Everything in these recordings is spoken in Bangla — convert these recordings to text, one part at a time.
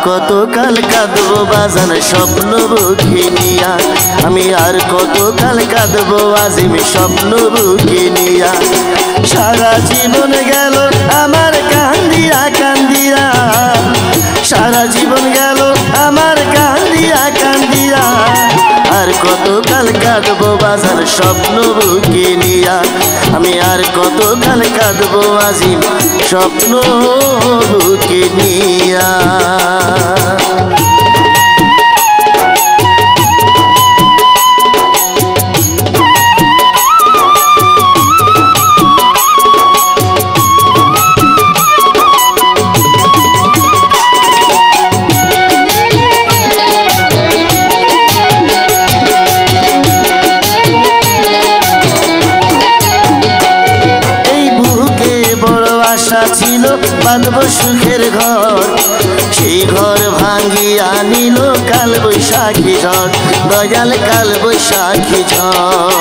কত কাল কাঁদবো বাজান স্বপ্ন বুকে নিয়া, আমি আর কত কাল কাঁদবো আজিম স্বপ্ন বুকে নিয়া। সারা জীবন গেল আমার কান্দিয়া কান্দিয়া, সারা জীবন গেল আমার কান্দিয়া কান্দিয়া, আর কত কাল কাঁদবো বাজার স্বপ্ন বুকে নিয়া, আমি আর কত কাল কাঁদবো আজিম স্বপ্ন বুকে নিয়া। ছিল বাঁধব সুখের ঘর, সেই ঘর ভাঙ্গিয়া নিল কাল বৈশাখী ঝড়, দয়াল কাল বৈশাখী ঝড়।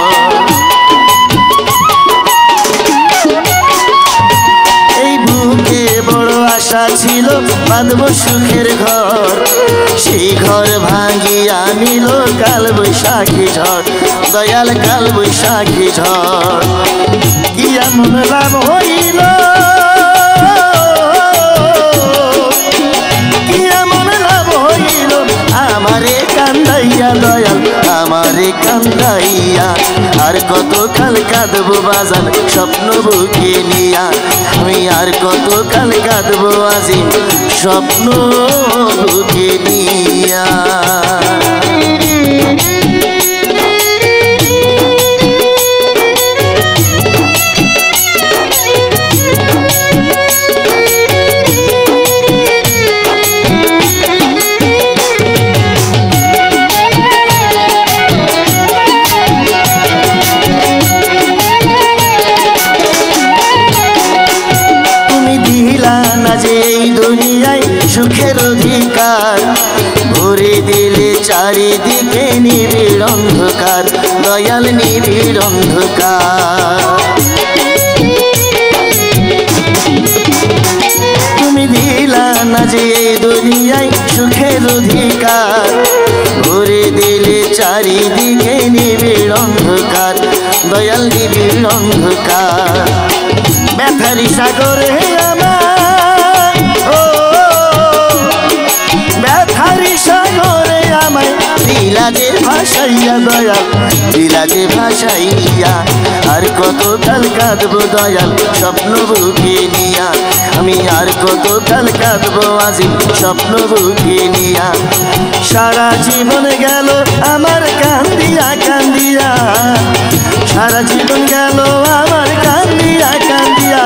এই বুকে বড় আশা ছিল বাঁধব সুখের ঘর, সেই ঘর ভাঙ্গিয়া নিল কাল বৈশাখী ঝড়, দয়াল কাল বৈশাখী ঝড়। কি এমন লাভ হইল, আমারে কান্দাইয়া দয়াল আমারে কান্দাইয়া, আর কত কাল কাঁদবো বাজান স্বপ্ন বুকে নিয়া, আমি আর কত কাল কাঁদবো আজিম স্বপ্ন বুকে নিয়া। সুখের অধিকার ভরে দিলে চারিদিকে নিবিড় অন্ধকার, দয়াল নিবিড় অন্ধকার। তুমি দিলা না যে এই দুনিয়ায় সুখের অধিকার, ভরে দিলে চারিদিকে নিবিড় অন্ধকার, দয়াল নিবিড় অন্ধকার। ব্যথারি সাগরে আমার সাগরে আমায় দিলাজে ভাসাইয়া দয়াল দিলাজে ভাসাইয়া, আর কত কাল কাঁদবো দয়াল স্বপ্ন বুকে নিয়া, আমি আর কত কাল কাঁদবো আজিম স্বপ্ন বুকে নিয়া। সারা জীবন গেল আমার কান্দিয়া কান্দিয়া, সারা জীবন গেল আমার কান্দিয়া কান্দিয়া,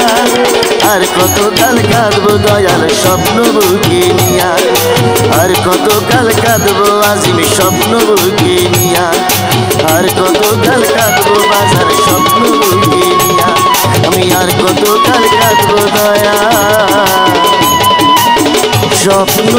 আর কত কাল কাঁদবো দয়াল স্বপ্ন বুকে নিয়া, আর কত কাল কাঁদবো আজিম স্বপ্ন বুকে নিয়া, আর কত কাল কাঁদবো বাজার স্বপ্ন বুকে নিয়া, আমি আর কত কাল কাঁদবো দয়া স্বপ্ন